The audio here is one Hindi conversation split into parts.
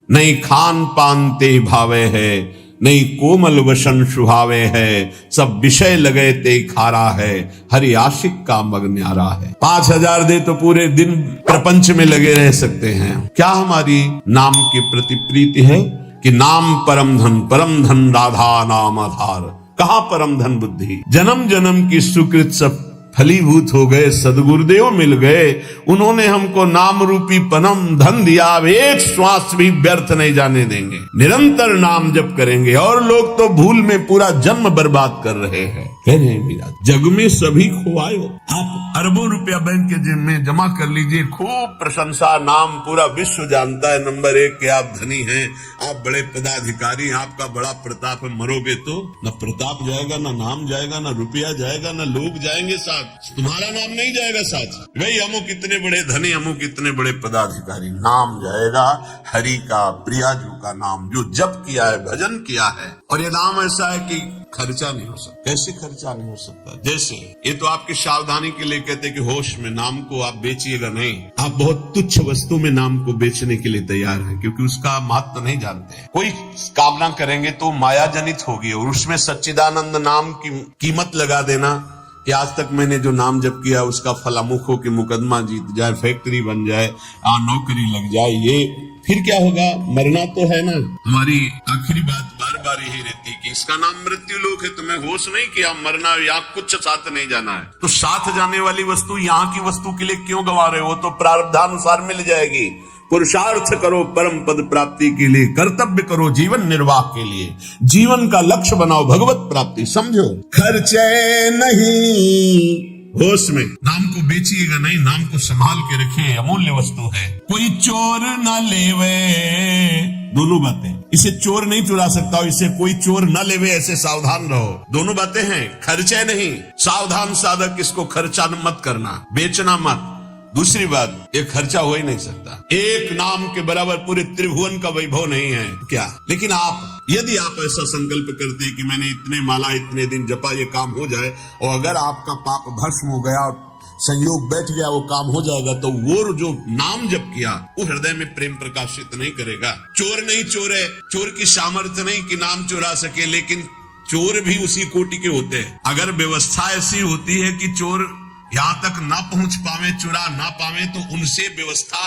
नहीं खान पान ते भावे है, नहीं कोमल वसन सुहावे है, सब विषय लगे ते खारा है, हरि आशिक का मग न्यारा है। 5000 दे तो पूरे दिन प्रपंच में लगे रह सकते हैं। क्या हमारी नाम के प्रति प्रीति है कि नाम परम धन राधा नाम आधार। कहाँ परम धन बुद्धि, जन्म जन्म की सुकृत सब फलीभूत हो गए, सदगुरुदेव मिल गए, उन्होंने हमको नाम रूपी परम धन दिया। अब एक श्वास भी व्यर्थ नहीं जाने देंगे, निरंतर नाम जप करेंगे। और लोग तो भूल में पूरा जन्म बर्बाद कर रहे हैं। कह रहे हैं मीरा, जग में सभी खोआयो। आप अरबों रुपया बैंक के जेब में जमा कर लीजिए, खूब प्रशंसा, नाम पूरा विश्व जानता है नंबर 1 के आप धनी हैं, आप बड़े पदाधिकारी, आपका बड़ा प्रताप है। मरोगे तो न प्रताप जाएगा, न नाम जाएगा, न रुपया जाएगा, न लोग जाएंगे साथ, तुम्हारा नाम नहीं जाएगा साथ। भाई हमो कितने बड़े धनी, हमो कितने बड़े पदाधिकारी, नाम जाएगा हरि का, प्रियाजू का नाम जो जप किया है, भजन किया है। और ये नाम ऐसा है कि खर्चा नहीं हो सकता। कैसे खर्चा नहीं हो सकता? जैसे ये तो आपकी सावधानी के लिए कहते हैं कि होश में नाम को आप बेचिएगा नहीं। आप बहुत तुच्छ वस्तु में नाम को बेचने के लिए तैयार हैं, क्योंकि उसका महत्व नहीं जानते हैं। कोई कामना करेंगे तो माया जनित होगी, और उसमें सच्चिदानंद नाम की कीमत लगा देना कि आज तक मैंने जो नाम जप किया उसका फलामुख हो कि मुकदमा जीत जाए, फैक्ट्री बन जाए, नौकरी लग जाए, ये फिर क्या होगा? मरना तो है ना। हमारी आखिरी बात बार बार यही रहती है कि इसका नाम मृत्यु लोक है। तुम्हें होश नहीं किया मरना, या कुछ साथ नहीं जाना है, तो साथ जाने वाली वस्तु यहाँ की वस्तु के लिए क्यों गंवा रहे हो? तो प्रारब्धानुसार मिल जाएगी। पुरुषार्थ करो परम पद प्राप्ति के लिए, कर्तव्य करो जीवन निर्वाह के लिए, जीवन का लक्ष्य बनाओ भगवत प्राप्ति। समझो, खर्चे नहीं, होश में नाम को बेचिएगा नहीं, नाम को संभाल के रखिए, अमूल्य वस्तु है। कोई चोर न लेवे, दोनों बातें, इसे चोर नहीं चुरा सकता, इसे कोई चोर न लेवे, ऐसे सावधान रहो। दोनों बातें हैं, खर्चे नहीं, सावधान साधक, इसको खर्चा मत करना, बेचना मत। दूसरी बात, ये खर्चा हो ही नहीं सकता। एक नाम के बराबर पूरे त्रिभुवन का वैभव नहीं है क्या? लेकिन यदि आप ऐसा संकल्प करते हैं कि मैंने इतने माला इतने दिन जपा, ये काम हो जाए, और अगर आपका पाप भस्म हो गया और संयोग बैठ गया, वो काम हो जाएगा, तो वो जो नाम जप किया वो हृदय में प्रेम प्रकाशित नहीं करेगा। चोर नहीं चोर है, चोर की सामर्थ्य नहीं कि नाम चुरा सके, लेकिन चोर भी उसी कोटि के होते हैं। अगर व्यवस्था ऐसी होती है कि चोर यहाँ तक ना पहुंच पावे, चुरा ना पावे, तो उनसे व्यवस्था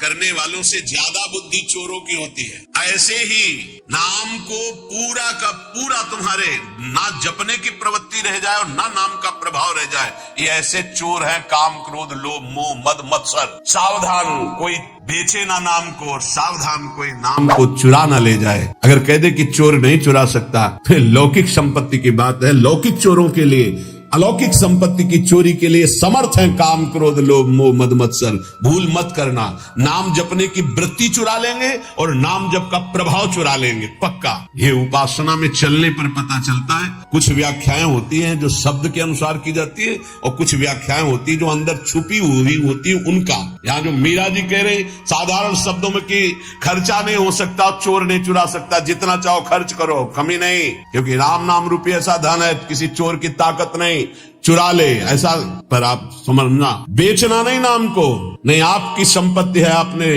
करने वालों से ज्यादा बुद्धि चोरों की होती है। ऐसे ही नाम को पूरा का पूरा तुम्हारे ना जपने की प्रवृत्ति रह जाए और ना नाम का प्रभाव रह जाए, ये ऐसे चोर हैं, काम क्रोध लोभ मोह मद मत्सर। सावधान कोई बेचे ना नाम को, और सावधान कोई नाम को चुरा ना ले जाए। अगर कह दे कि चोर नहीं चुरा सकता, फिर लौकिक संपत्ति की बात है। लौकिक चोरों के लिए, अलौकिक संपत्ति की चोरी के लिए समर्थ है काम क्रोध लोभ मोह मद मत्सर। भूल मत करना, नाम जपने की वृत्ति चुरा लेंगे और नाम जप का प्रभाव चुरा लेंगे, पक्का। ये उपासना में चलने पर पता चलता है। कुछ व्याख्याएं होती हैं जो शब्द के अनुसार की जाती है, और कुछ व्याख्याएं होती है जो अंदर छुपी हुई होती है उनका। यहाँ जो मीरा जी कह रहे साधारण शब्दों में कि खर्चा नहीं हो सकता, चोर नहीं चुरा सकता, जितना चाहो खर्च करो, कमी नहीं, क्योंकि राम नाम रूपी ऐसा धन है, किसी चोर की ताकत नहीं, चुरा ले ऐसा। पर आप समझना, बेचना नहीं नाम को, नहीं आपकी संपत्ति है, आपने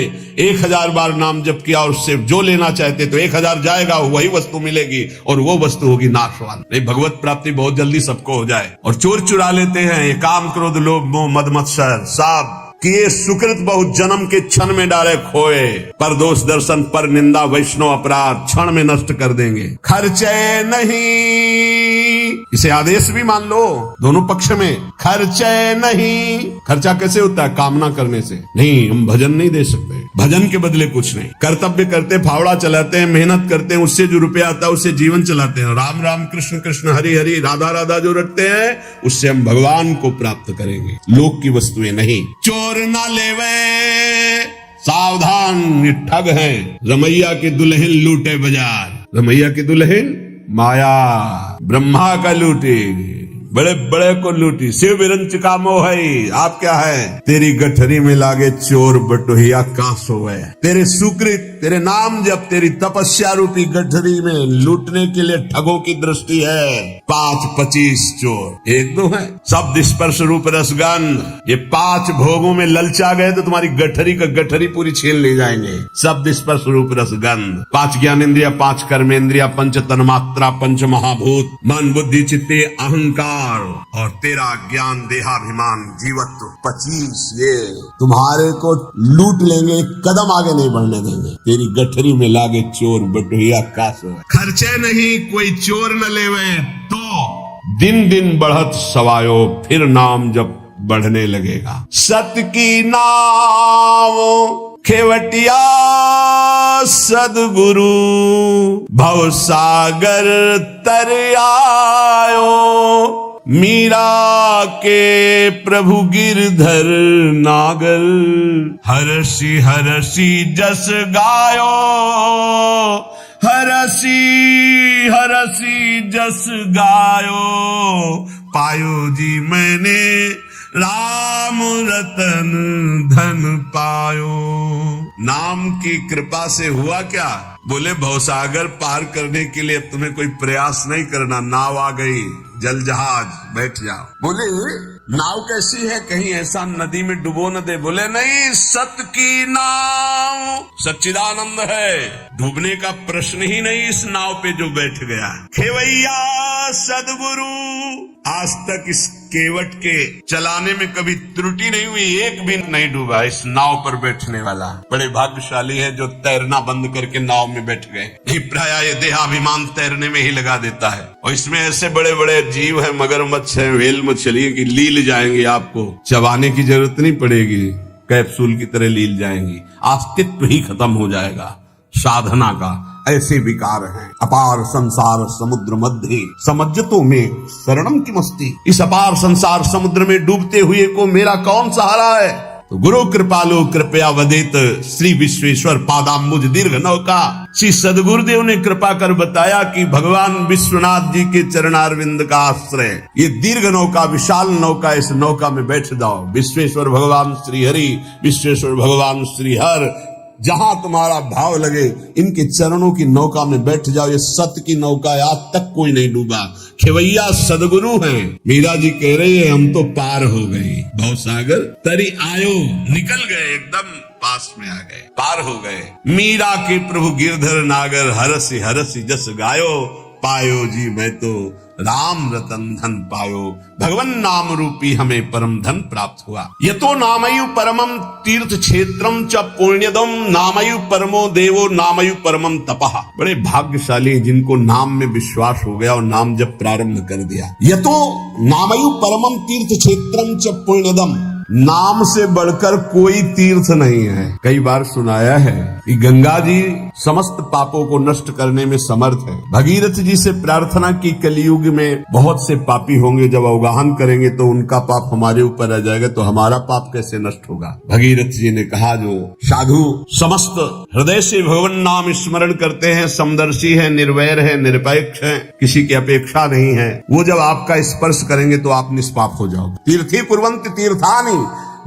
1000 बार नाम जप किया और उससे जो लेना चाहते तो 1000 जाएगा, वही वस्तु मिलेगी, और वो वस्तु होगी नाशवान। नहीं, भगवत प्राप्ति बहुत जल्दी सबको हो जाए। और चोर चुरा लेते हैं, ये काम क्रोध लोभ मोह मद मत्सर साब किए सुकृत बहुत जन्म के क्षण में डाले खोए, पर दोष दर्शन पर निंदा वैष्णव अपराध क्षण में नष्ट कर देंगे। खर्चे नहीं, इसे आदेश भी मान लो दोनों पक्ष में। खर्चे नहीं, खर्चा कैसे होता है? कामना करने से नहीं। हम भजन नहीं दे सकते, भजन के बदले कुछ नहीं। कर्तव्य करते, फावड़ा चलाते हैं, मेहनत करते हैं, उससे जो रुपया आता है उससे जीवन चलाते हैं। राम राम कृष्ण कृष्ण हरि हरि राधा राधा जो रटते हैं, उससे हम भगवान को प्राप्त करेंगे, लोक की वस्तुएं नहीं। चोर ना लेवे, सावधान, ये ठग हैं। रमैया के दुल्हन लूटे बाजार, रमैया की दुल्हन माया, ब्रह्मा का लूटे, बड़े बड़े को लूटी। शिव विरंच का मोह है। आप क्या है? तेरी गठरी में लागे चोर बटोहिया का सोवे। तेरे सुकृत, तेरे नाम जब तेरी तपस्या रूपी गठरी में लूटने के लिए ठगों की दृष्टि है। 5-25 चोर, 1-2 है। शब्द स्पर्श रूप रसगंध, ये 5 भोगों में ललचा गए तो तुम्हारी गठरी का गठरी पूरी छीन ले जाएंगे। शब्द स्पर्श रूप रसगंध, 5 ज्ञानेन्द्रिया, 5 कर्मेंद्रिया, 5 तन्मात्रा, 5 महाभूत, मन बुद्धि चित्ते अहंकार और तेरा ज्ञान देहाभिमान जीवत्व 25, ये तुम्हारे को लूट लेंगे, कदम आगे नहीं बढ़ने देंगे। तेरी गठरी में लागे चोर बटोहिया का सोवे। खर्चे नहीं कोई चोर न लेवे तो दिन दिन बढ़त सवायो, फिर नाम जब बढ़ने लगेगा। सत की नाम खेवटिया सदगुरु, भव सागर तर आयो। मीरा के प्रभु गिरधर नागर, हरसी हरसी जस गायो। हरसी हरसी जस गायो, पायो जी मैंने राम रतन धन पायो। नाम की कृपा से हुआ क्या? बोले भवसागर पार करने के लिए अब तुम्हें कोई प्रयास नहीं करना, नाव आ गई, जल जहाज, बैठ जाओ। बोले नाव कैसी है, कहीं ऐसा नदी में डुबो न दे। बोले नहीं, सत की नाव सच्चिदानंद है, डूबने का प्रश्न ही नहीं इस नाव पे जो बैठ गया। खेवैया सदगुरु, आज तक इस केवट के चलाने में कभी त्रुटि नहीं हुई, एक भी नहीं डूबा इस नाव पर बैठने वाला। बड़े भाग्यशाली है जो तैरना बंद करके नाव में बैठ गए। नहीं प्राय ये देहाभिमान तैरने में ही लगा देता है। और इसमें ऐसे बड़े बड़े जीव है, मगरमच्छ है, व्हेल मछली की लील जाएंगी, आपको चबाने की जरूरत नहीं पड़ेगी, कैप्सूल की तरह लील जाएंगी, अस्तित्व ही खत्म हो जाएगा साधना का। ऐसे विकार हैं। अपार संसार समुद्र मध्य समझतो में शरणम की मस्ती। इस अपार संसार समुद्र में डूबते हुए को मेरा कौन सहारा है? तो गुरु कृपालो कृपया वदेत, श्री विश्वेश्वर पादाम्बुज दीर्घ नौका। श्री सदगुरुदेव ने कृपा कर बताया कि भगवान विश्वनाथ जी के चरणारविंद का आश्रय ये दीर्घ नौका, विशाल नौका, इस नौका में बैठ जाओ। विश्वेश्वर भगवान श्री हरि, विश्वेश्वर भगवान श्री हर, जहां तुम्हारा भाव लगे इनके चरणों की नौका में बैठ जाओ। ये सत्य की नौका है, आज तक कोई नहीं डूबा। खेवैया सदगुरु हैं। मीरा जी कह रही है हम तो पार हो गए, भवसागर तरी आयो, निकल गए, एकदम पास में आ गए, पार हो गए। मीरा के प्रभु गिरधर नागर, हरसी हरसी जस गायो। पायो जी मैं तो राम रतन धन पायो। भगवन नाम रूपी हमें परम धन प्राप्त हुआ। यतो नामयु परमम तीर्थ क्षेत्रम च पुण्यदम, नामयु परमो देवो नामयु परमम तपः। बड़े भाग्यशाली जिनको नाम में विश्वास हो गया और नाम जब प्रारंभ कर दिया। यतो नामयु परमम तीर्थ क्षेत्रम च पुण्यदम, नाम से बढ़कर कोई तीर्थ नहीं है। कई बार सुनाया है कि गंगा जी समस्त पापों को नष्ट करने में समर्थ है। भगीरथ जी से प्रार्थना की कलयुग में बहुत से पापी होंगे, जब अवगाहन करेंगे तो उनका पाप हमारे ऊपर आ जाएगा, तो हमारा पाप कैसे नष्ट होगा? भगीरथ जी ने कहा जो साधु समस्त हृदय से भगवान नाम स्मरण करते हैं, समदर्शी है, निर्वैर है, निरपेक्ष है, किसी की अपेक्षा नहीं है, वो जब आपका स्पर्श करेंगे तो आप निष्पाप हो जाओगे। तीर्थी कुर्वन्ति तीर्थानि,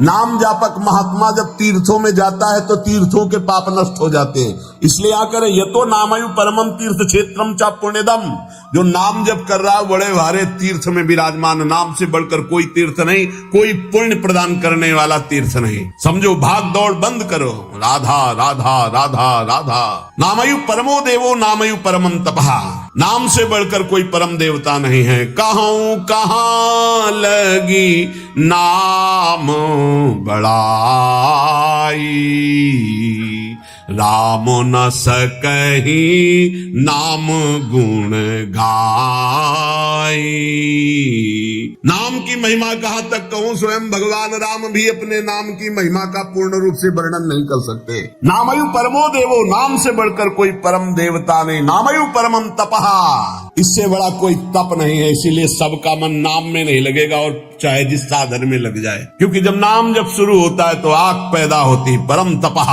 नाम जापक महात्मा जब तीर्थों में जाता है तो तीर्थों के पाप नष्ट हो जाते हैं। इसलिए आकर यतो नामयु परमम तीर्थ क्षेत्रम चा पुण्यदम, जो नाम जब कर रहा है बड़े भारे तीर्थ में विराजमान। नाम से बढ़कर कोई तीर्थ नहीं, कोई पुण्य प्रदान करने वाला तीर्थ नहीं। समझो, भाग दौड़ बंद करो, राधा राधा राधा राधा। नामयु परमो देवो नामयु परमम तपः, नाम से बढ़कर कोई परम देवता नहीं है। कहूं कहां लगी नाम बड़ाई, राम न सकही नाम गुण गाई। नाम की महिमा कहां तक कहूं, स्वयं भगवान राम भी अपने नाम की महिमा का पूर्ण रूप से वर्णन नहीं कर सकते। नामयु परमो देवो, नाम से बढ़कर कोई परम देवता नहीं। नामयु परमम तपः, इससे बड़ा कोई तप नहीं है। इसीलिए सबका मन नाम में नहीं लगेगा, और चाहे जिस साधन में लग जाए, क्योंकि जब नाम जब शुरू होता है तो आग पैदा होती। परम तपः,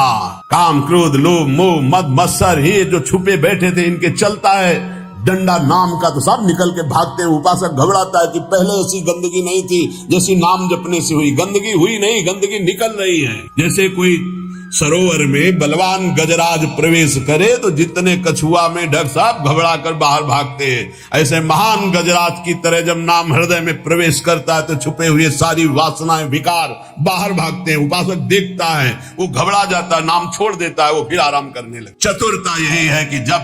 काम क्रोध लोभ मोह मद मत्सर, ये जो छुपे बैठे थे इनके चलता है डंडा नाम का तो सब निकल के भागते हैं। उपासक घबराता है कि पहले ऐसी गंदगी नहीं थी जैसी नाम जपने से हुई। गंदगी हुई नहीं, गंदगी निकल रही है। जैसे कोई सरोवर में बलवान गजराज प्रवेश करे तो जितने कछुआ में ढक सब घबरा कर बाहर भागते हैं। ऐसे महान गजराज की तरह जब नाम हृदय में प्रवेश करता है तो छुपे हुए सारी वासनाएं विकार बाहर भागते हैं। उपासक देखता है, वो घबरा जाता है, नाम छोड़ देता है, वो फिर आराम करने लगता है। चतुरता यही है कि जब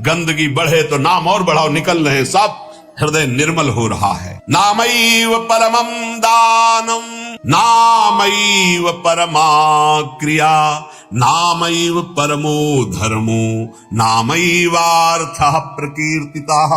गंदगी बढ़े तो नाम और बढ़ाओ, निकल रहे, सब हृदय निर्मल हो रहा है। नामैव परमं दानम नामैव परमा क्रिया नामैव परमो धर्मो नामैवार्थः प्रकीर्तितः।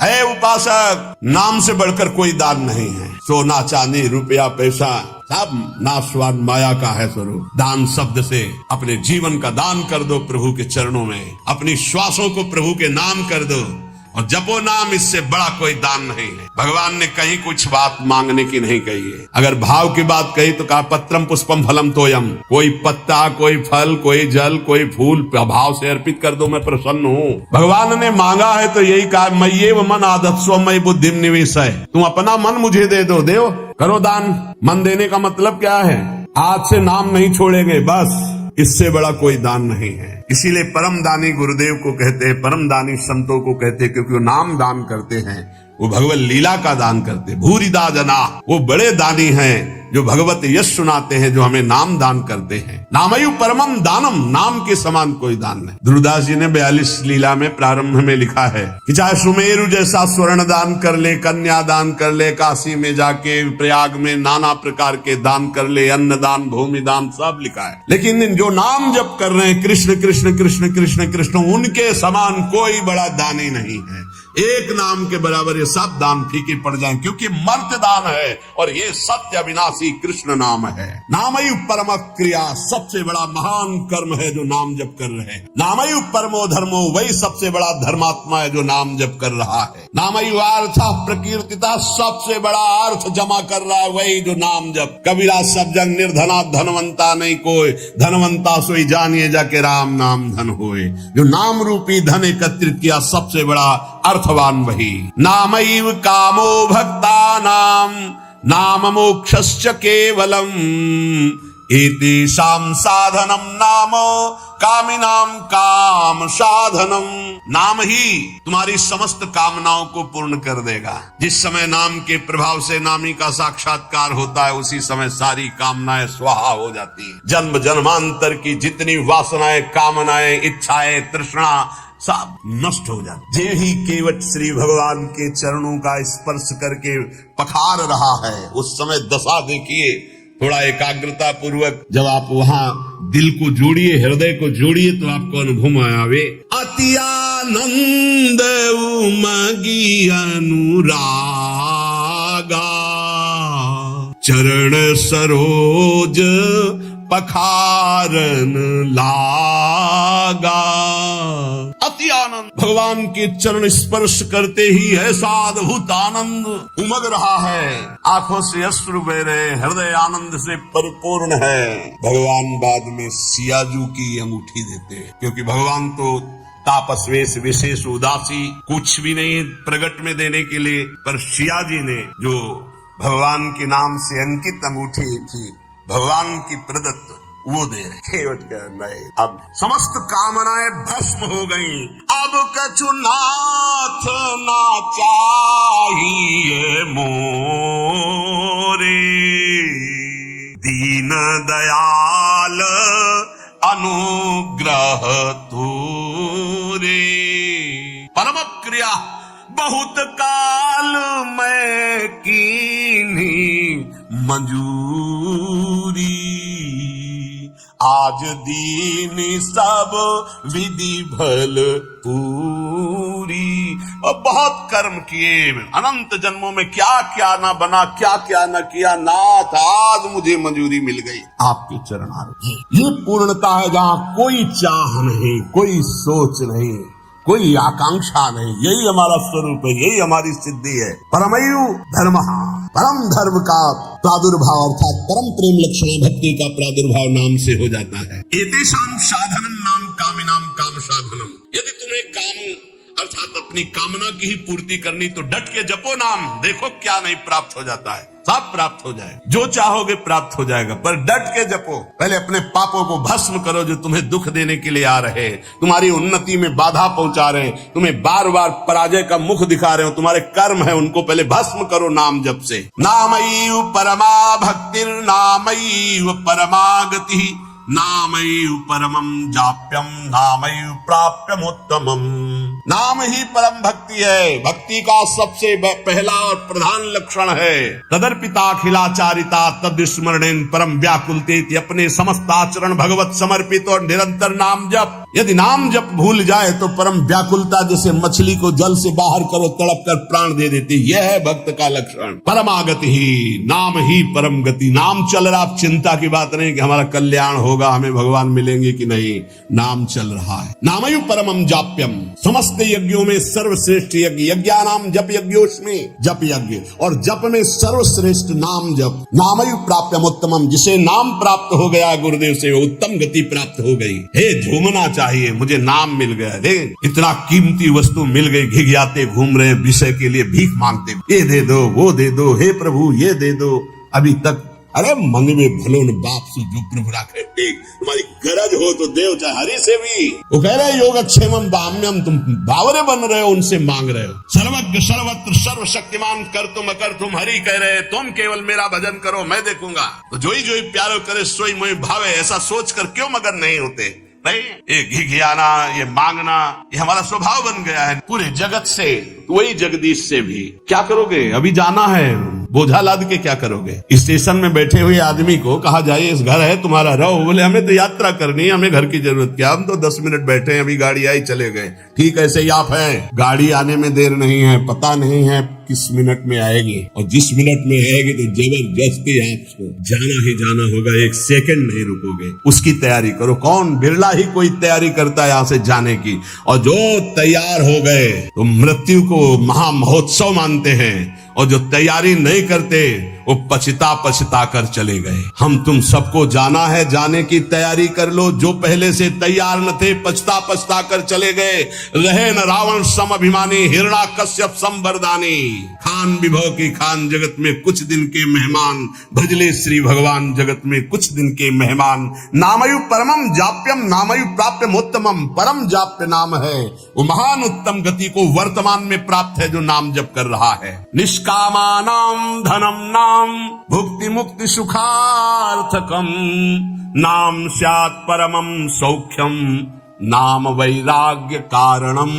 है उपासक, नाम से बढ़कर कोई दान नहीं है। सोना चांदी रुपया पैसा सब नाशवान माया का है स्वरूप। दान शब्द से अपने जीवन का दान कर दो प्रभु के चरणों में, अपनी श्वासों को प्रभु के नाम कर दो और जपो नाम, इससे बड़ा कोई दान नहीं है। भगवान ने कहीं कुछ बात मांगने की नहीं कही है। अगर भाव की बात कही तो कहा पत्रम पुष्पम फलम तोयम, कोई पत्ता, कोई फल, कोई जल, कोई फूल भाव से अर्पित कर दो, मैं प्रसन्न हूँ। भगवान ने मांगा है तो यही कहा मय्येव मन आदत्स्व मयि बुद्धिम निवेशय, तुम अपना मन मुझे दे दो, देव करो दान। मन देने का मतलब क्या है? आज से नाम नहीं छोड़ेंगे, बस इससे बड़ा कोई दान नहीं है। इसीलिए परम दानी गुरुदेव को कहते हैं, परम दानी संतों को कहते हैं, क्योंकि वो नाम दान करते हैं, वो भगवत लीला का दान करते हैं। भूरिदा जना, वो बड़े दानी हैं जो भगवत यश सुनाते हैं, जो हमें नाम दान करते हैं। नामयु परमम दानम, नाम के समान कोई दान नहीं। ध्रुवदास जी ने 42 लीला में प्रारंभ में लिखा है कि चाहे सुमेरु जैसा स्वर्ण दान कर ले, कन्या दान कर ले, काशी में जाके प्रयाग में नाना प्रकार के दान कर ले, अन्न दान, भूमि दान, सब लिखा है। लेकिन जो नाम जप कर रहे हैं कृष्ण कृष्ण कृष्ण कृष्ण कृष्ण, उनके समान कोई बड़ा दानी नहीं है। एक नाम के बराबर ये सब दान फीके पड़ जाएं, क्योंकि मर्त्य दान है और ये सत्य अविनाशी कृष्ण नाम है। नामयु परम क्रिया, सबसे बड़ा महान कर्म है जो नाम जप कर रहे हैं। नामयु परमो धर्मो, वही सबसे बड़ा धर्मात्मा है जो नाम जप कर रहा है। नामयु अर्थ प्रकीर्तिता, सबसे बड़ा अर्थ जमा कर रहा है वही जो नाम जप। कबीरा सब जन निर्धना धनवंता नहीं कोई, धनवंता सोई जानिए जाके राम नाम धन होए। जो नाम रूपी धन एकत्रित किया सबसे बड़ा अर्थवान वही। नामैव कामो भक्तानां नाम मोक्षस्य केवलम एतेषां साधनम नाम कामिनां काम साधनम। नाम ही तुम्हारी समस्त कामनाओं को पूर्ण कर देगा। जिस समय नाम के प्रभाव से नामी का साक्षात्कार होता है, उसी समय सारी कामनाएं स्वाहा हो जाती है। जन्म जन्मांतर की जितनी वासनाएं, कामनाएं, इच्छाएं, तृष्णा सब नष्ट हो जाते। जे ही केवट श्री भगवान के चरणों का स्पर्श करके पखार रहा है, उस समय दशा देखिए। थोड़ा एकाग्रता पूर्वक जब आप वहां दिल को जोड़िए, हृदय को जोड़िए, तो आपको अनुभव में आवे। अति आनंद उमगी अनुरागा चरण सरोज पखारन लागा। अति आनंद, भगवान के चरण स्पर्श करते ही ऐसा अद्भुत आनंद उमग रहा है, आंखों से अश्रु बह रहे, हृदय आनंद से परिपूर्ण है। भगवान बाद में सियाजू की अंगूठी देते हैं, क्योंकि भगवान तो तापस्वेश विशेष उदासी कुछ भी नहीं प्रगट में देने के लिए, पर सिया जी ने जो भगवान के नाम से अंकित अंगूठी थी भगवान की प्रदत्त, वो दे रहे। केवट नहीं, अब समस्त कामनाएं भस्म हो गई। अब कछु नाथ ना चाहिए मोरे, दीन दयाल अनुग्रह तोरे। परम क्रिया बहुत काल में कीन्ही मंजूरी, आज दीन सब विधि भल पूरी। और बहुत कर्म किए, अनंत जन्मों में क्या क्या ना बना, क्या क्या न किया, नाथ आज मुझे मंजूरी मिल गई, आपके चरण आ रहे। ये पूर्णता है जहाँ कोई चाह नहीं, कोई सोच नहीं, कोई आकांक्षा नहीं। यही हमारा स्वरूप है, यही हमारी सिद्धि है। परमयु धर्म, परम धर्म का प्रादुर्भाव अर्थात परम प्रेम लक्षण भक्ति का प्रादुर्भाव नाम से हो जाता है। एतेषां साधनम नाम कामिनां काम साधनम। यदि तुम्हें काम अर्थात अपनी कामना की ही पूर्ति करनी, तो डट के जपो नाम, देखो क्या नहीं प्राप्त हो जाता है, सब प्राप्त हो जाए, जो चाहोगे प्राप्त हो जाएगा, पर डट के जपो। पहले अपने पापों को भस्म करो जो तुम्हें दुख देने के लिए आ रहे, तुम्हारी उन्नति में बाधा पहुंचा रहे, तुम्हें बार बार पराजय का मुख दिखा रहे हो, तुम्हारे कर्म है, उनको पहले भस्म करो नाम जप से। नामैव परमा भक्तिर् नामैव परमागति नामैव परमं जाप्यम नामैव प्राप्यमुत्तमम्। नाम ही परम भक्ति है, भक्ति का सबसे पहला और प्रधान लक्षण है। तदर्पिता अखिलाचारिता तद्स्मरणेन परम व्याकुलतेति, अपने समस्त आचरण भगवत समर्पित और निरंतर नाम जप। यदि नाम जप भूल जाए तो परम व्याकुलता, जैसे मछली को जल से बाहर करो तड़प कर प्राण दे देती, यह है भक्त का लक्षण। परमागति ही, नाम ही परम गति। नाम चल रहा, आप चिंता की बात नहीं कि हमारा कल्याण होगा, हमें भगवान मिलेंगे कि नहीं, नाम चल रहा है। नामयु परमम जाप्यम, समस्त यज्ञों में सर्वश्रेष्ठ यज्ञ, यज्ञानाम जप यज्ञोस्मि, जप यज्ञ, और जप में सर्वश्रेष्ठ नाम जप। नामयु प्राप्यम उत्तमम, जिसे नाम प्राप्त हो गया गुरुदेव से, उत्तम गति प्राप्त हो गई। हे झूमना चाहिए, मुझे नाम मिल गया, रे इतना कीमती वस्तु मिल गई, घिघियाते घूम रहे विषय के लिए भीख मांगते, ये दे दो वो दे दो, हे प्रभु ये दे दो, अभी तक अरे मंगवे भलो न बाप से जो प्रभु राखे टेक, तुम्हारी गरज हो तो देव चाहे हरि से भी। वो कह रहे योगक्षेमम बाम्यम, तुम बावरे बन रहे हो, उनसे मांग रहे हो। सर्वज्ञ सर्वत्र सर्वशक्तिमान कर तुम अकर तुम हरि कह रहे, तुम केवल मेरा भजन करो मैं देखूंगा। तो जोई जोई प्यारो करे सोई मोई भावे, ऐसा सोचकर क्यों मगन नहीं होते? नहीं, ये घिघियाना, ये मांगना, ये हमारा स्वभाव बन गया है पूरे जगत से, वही जगदीश से भी। क्या करोगे? अभी जाना है, बोझा लाद के क्या करोगे? स्टेशन में बैठे हुए आदमी को कहा जाए इस घर है तुम्हारा, रहो। बोले हमें तो यात्रा करनी है, हमें घर की जरूरत क्या, हम तो 10 मिनट बैठे हैं, अभी गाड़ी आई चले गए। ठीक ऐसे ही आप है, गाड़ी आने में देर नहीं है, पता नहीं है किस मिनट में आएगी, और जिस मिनट में आएगी तो जबरदस्ती आपको जाना ही जाना होगा, एक सेकंड नहीं रुकोगे, उसकी तैयारी करो। कौन? बिरला ही कोई तैयारी करता है यहाँ से जाने की, और जो तैयार हो गए तो मृत्यु को महा महोत्सव मानते हैं, और जो तैयारी नहीं करते वो पछता कर चले गए। हम तुम सबको जाना है, जाने की तैयारी कर लो। जो पहले से तैयार न थे पछता कर चले गए। रहे न रावण सम अभिमानी, हिरण्याकश्यप सम वरदानी। खान विभव की खान, जगत में कुछ दिन के मेहमान, भजले श्री भगवान जगत में कुछ दिन के मेहमान। नामयु परमम जाप्यम नामयु प्राप्यमोत्तमम, परम जाप्य नाम है, वो महान उत्तम गति को वर्तमान में प्राप्त है जो नाम जप कर रहा है। निष्कामानाम धनम नाम भुक्ति मुक्ति सुखार्थकम, नाम स्यात् परमं सौख्यम नाम वैराग्य कारणम।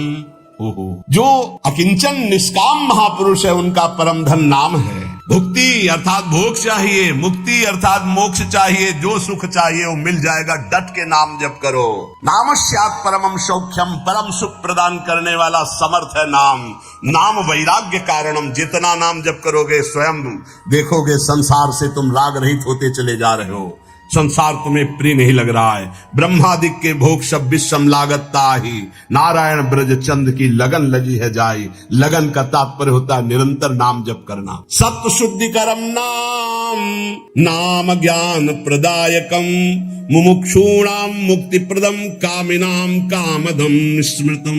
जो अकिंचन निष्काम महापुरुष है उनका परम धन नाम है। भुक्ति अर्थात भोग चाहिए, मुक्ति अर्थात मोक्ष चाहिए, जो सुख चाहिए वो मिल जाएगा, डट के नाम जप करो। नाम स्यात् परमं सौख्यम, परम सुख प्रदान करने वाला समर्थ है नाम। नाम वैराग्य कारणम, जितना नाम जप करोगे स्वयं देखोगे संसार से तुम राग रहित होते चले जा रहे हो। संसार तुम्हें प्रिय नहीं लग रहा है। ब्रह्मादिक के भोग सब विषम लागत ताही, नारायण ब्रज चंद की लगन लगी है जाई। लगन का तात्पर्य होता है निरंतर नाम जप करना। सत्य शुद्धि करम नाम, नाम ज्ञान प्रदायकम, मुमुक्षूणाम मुक्ति प्रदम, कामिनाम कामदम स्मृतम।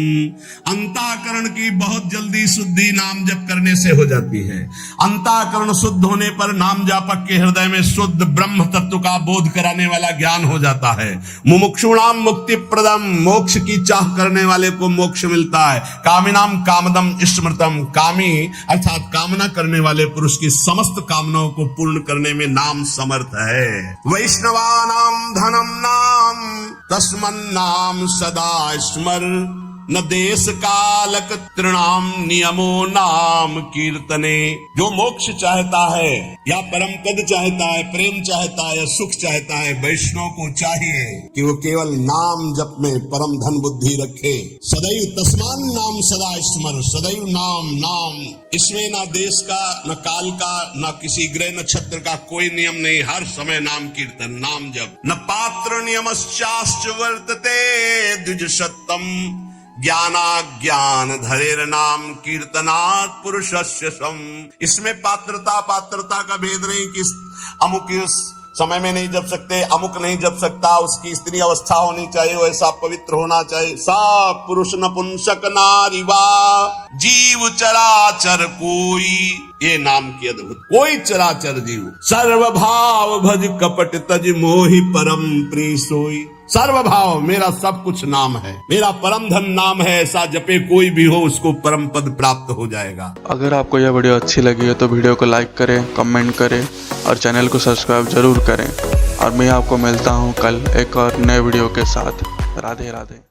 अंतःकरण की बहुत जल्दी शुद्धि नाम जप करने से हो जाती है। अंतःकरण शुद्ध होने पर नाम जापक के हृदय में शुद्ध ब्रह्म तत्व का बोध कराने वाला ज्ञान हो जाता है। मुमुक्षूणाम मुक्ति प्रदम, मोक्ष की चाह करने वाले को मोक्ष मिलता है। कामिनाम कामदम स्मृतम, कामी अर्थात कामना करने वाले पुरुष की समस्त कामनाओं को पूर्ण करने में नाम समर्थ है। वैष्णवानाम धनम नाम तस्मन्नाम सदा स्मर, न देश कालक तृणाम नियमो नाम कीर्तने। जो मोक्ष चाहता है या परम पद चाहता है, प्रेम चाहता है, सुख चाहता है, वैष्णव को चाहिए कि वो केवल नाम जप में परम धन बुद्धि रखे। सदैव तस्मान नाम सदा स्मर, सदैव नाम नाम। इसमें ना देश का, न काल का, न किसी ग्रह नक्षत्र का कोई नियम नहीं, हर समय नाम कीर्तन नाम जप। न पात्र नियमश्चाश्च वर्तते द्विज सत्तम, ज्ञानाज्ञान धरेर नाम कीर्तनात् पुरुषस्य सम। इसमें पात्रता का भेद नहीं कि अमुक समय में नहीं जप सकते, अमुक नहीं जप सकता, उसकी स्त्री अवस्था होनी चाहिए, वैसा पवित्र होना चाहिए। सब पुरुष नपुंसक नारी वा जीव चराचर कोई, ये नाम की अद्भुत, कोई चराचर जीव सर्वभाव भज कपट तज मोहि परम प्रिय सोई। सर्वभाव मेरा सब कुछ नाम है, मेरा परम धन नाम है, ऐसा जपे कोई भी हो उसको परम पद प्राप्त हो जाएगा। अगर आपको यह वीडियो अच्छी लगी है तो वीडियो को लाइक करें, कमेंट करें और चैनल को सब्सक्राइब जरूर करें। और मैं आपको मिलता हूँ कल एक और नए वीडियो के साथ। राधे राधे।